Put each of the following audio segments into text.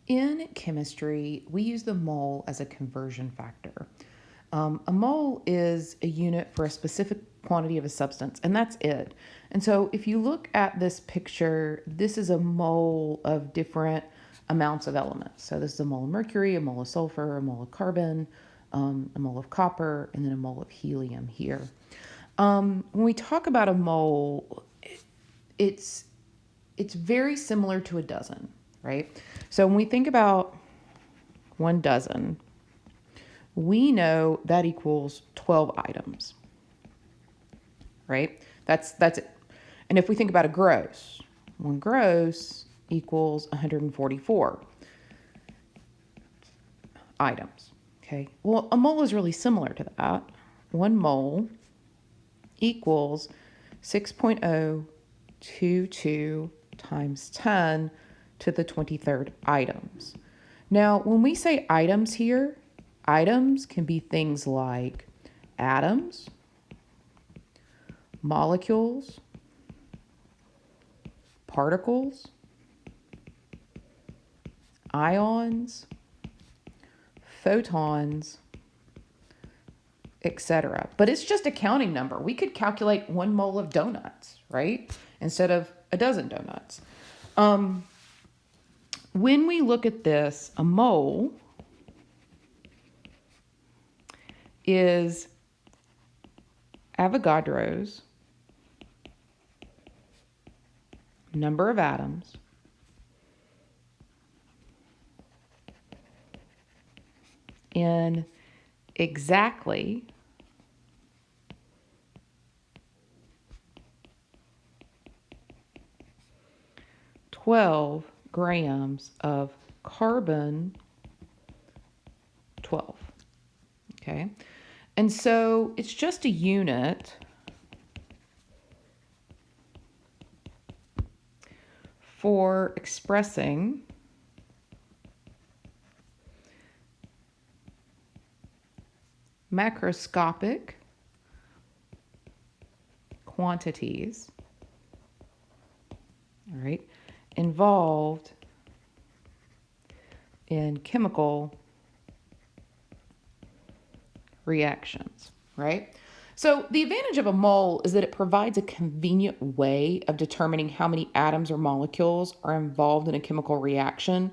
In chemistry, we use the mole as a conversion factor. A mole is a unit for a specific quantity of a substance, and that's it. And so if you look at this picture, this is a mole of different amounts of elements. So this is a mole of mercury, a mole of sulfur, a mole of carbon, a mole of copper, and then a mole of helium here. When we talk about a mole, it's it's very similar to a dozen, right? So when we think about 1 dozen, we know that equals 12 items, right? That's it. And if we think about a gross, 1 gross equals 144 items, okay? Well, a mole is really similar to that. 1 mole equals 6.022 times 10 to the 23rd items. Now, when we say items here, items can be things like atoms, molecules, particles, ions, photons, etc. But it's just a counting number. We could calculate 1 mole of donuts, right? Instead of a dozen donuts. When we look at this, a mole is Avogadro's number of atoms in exactly 12 grams of carbon 12. Okay. And so it's just a unit for expressing macroscopic quantities, all right, involved in chemical reactions, right? So the advantage of a mole is that it provides a convenient way of determining how many atoms or molecules are involved in a chemical reaction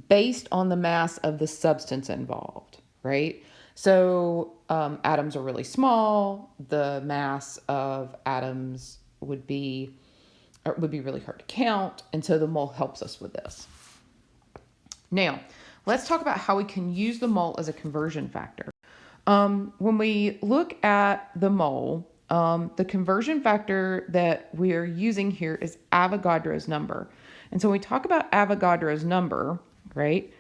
based on the mass of the substance involved, right? So atoms are really small. The mass of atoms would be really hard to count, and so the mole helps us with this. Now, let's talk about how we can use the mole as a conversion factor. When we look at the mole, the conversion factor that we are using here is Avogadro's number. And so when we talk about Avogadro's number, right,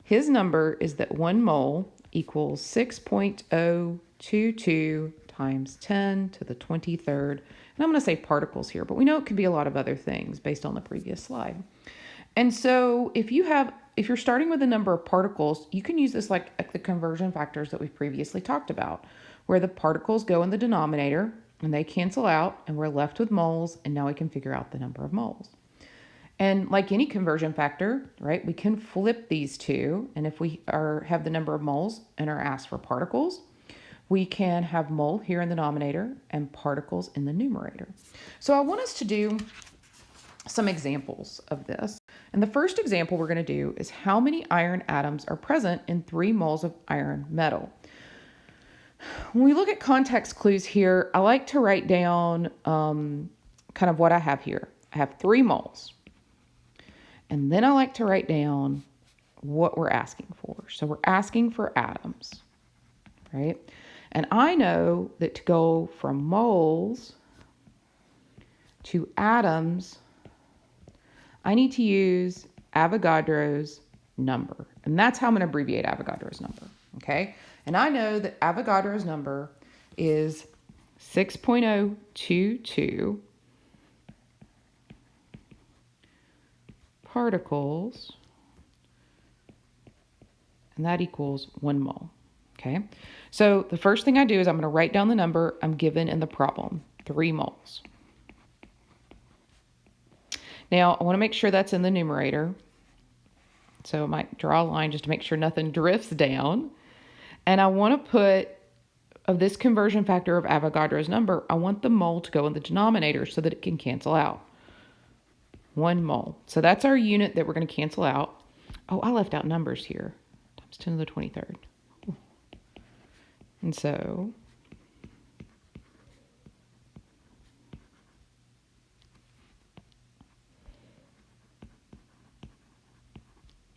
his number is that 1 mole equals 6.022 times 10 to the 23rd. And I'm going to say particles here, but we know it could be a lot of other things based on the previous slide. And so if you're starting with a number of particles, you can use this like the conversion factors that we've previously talked about, where the particles go in the denominator and they cancel out and we're left with moles, and now we can figure out the number of moles. And like any conversion factor, right, we can flip these two, and if we have the number of moles and are asked for particles, we can have mole here in the denominator and particles in the numerator. So I want us to do some examples of this. And the first example we're going to do is how many iron atoms are present in 3 moles of iron metal. When we look at context clues here, I like to write down kind of what I have here. I have 3 moles. And then I like to write down what we're asking for. So we're asking for atoms, right? And I know that to go from moles to atoms, I need to use Avogadro's number. And that's how I'm going to abbreviate Avogadro's number, okay? And I know that Avogadro's number is 6.022 particles, and that equals 1 mole, okay? So the first thing I do is I'm going to write down the number I'm given in the problem, 3 moles. Now, I want to make sure that's in the numerator. So I might draw a line just to make sure nothing drifts down. And I want to put, of this conversion factor of Avogadro's number, I want the mole to go in the denominator so that it can cancel out. 1 mole. So that's our unit that we're going to cancel out. Oh, I left out numbers here. Times 10 to the 23rd. And so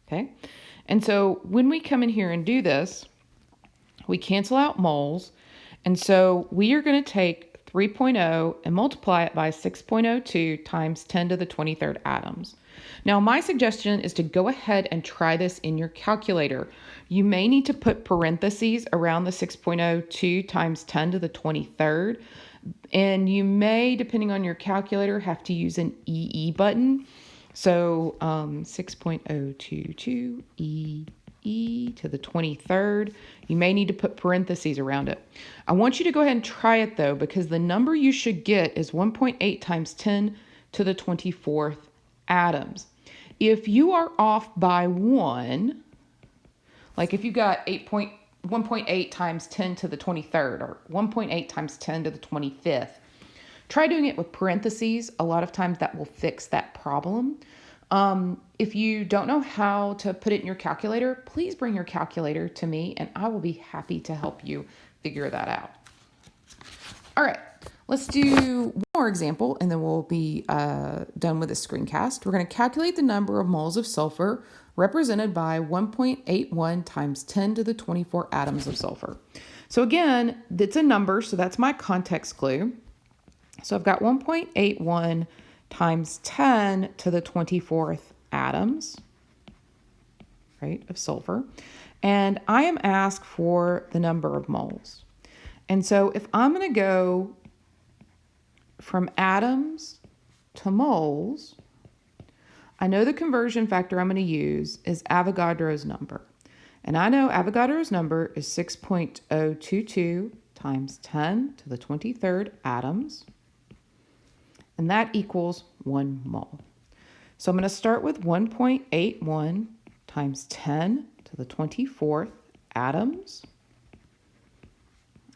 okay. And so when we come in here and do this, we cancel out moles. And so we are going to take 3.0 and multiply it by 6.02 times 10 to the 23rd atoms. Now, my suggestion is to go ahead and try this in your calculator. You may need to put parentheses around the 6.02 times 10 to the 23rd. And you may, depending on your calculator, have to use an EE button. So 6.022 E to the 23rd. You may need to put parentheses around it. I want you to go ahead and try it though, because the number you should get is 1.8 times 10 to the 24th atoms. If you are off by 1, like if you got 1.8 times 10 to the 23rd or 1.8 times 10 to the 25th, try doing it with parentheses. A lot of times that will fix that problem. If you don't know how to put it in your calculator, please bring your calculator to me and I will be happy to help you figure that out. All right, let's do one more example and then we'll be done with this screencast. We're going to calculate the number of moles of sulfur represented by 1.81 times 10 to the 24 atoms of sulfur. So again, it's a number, so that's my context clue. So I've got 1.81 times 10 to the 24th atoms, right, of sulfur. And I am asked for the number of moles. And so if I'm going to go from atoms to moles, I know the conversion factor I'm going to use is Avogadro's number. And I know Avogadro's number is 6.022 times 10 to the 23rd atoms. And that equals 1 mole. So I'm going to start with 1.81 times 10 to the 24th atoms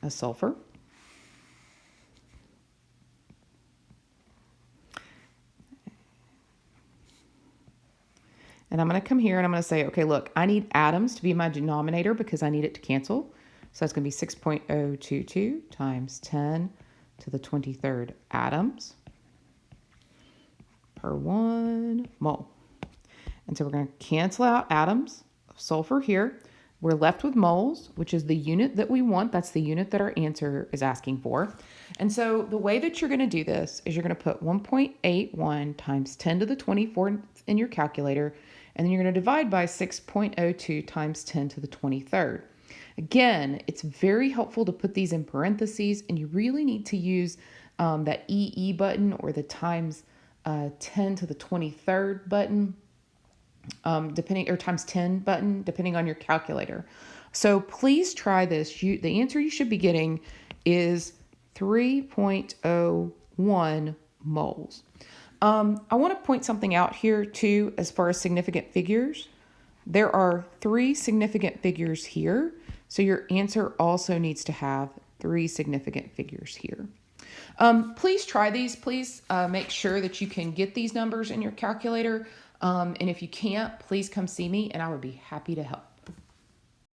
of sulfur. And I'm going to come here and I'm going to say, okay, look, I need atoms to be my denominator because I need it to cancel. So that's going to be 6.022 times 10 to the 23rd atoms per 1 mole. And so we're going to cancel out atoms of sulfur here. We're left with moles, which is the unit that we want. That's the unit that our answer is asking for. And so the way that you're going to do this is you're going to put 1.81 times 10 to the 24th in your calculator, and then you're going to divide by 6.02 times 10 to the 23rd. Again, it's very helpful to put these in parentheses, and you really need to use that EE button or the times 10 to the 23rd button, or times 10 button, depending on your calculator. So please try this. The answer you should be getting is 3.01 moles. I want to point something out here too, as far as significant figures. There are 3 significant figures here. So your answer also needs to have 3 significant figures here. Please try these. Please make sure that you can get these numbers in your calculator. And if you can't, please come see me and I would be happy to help.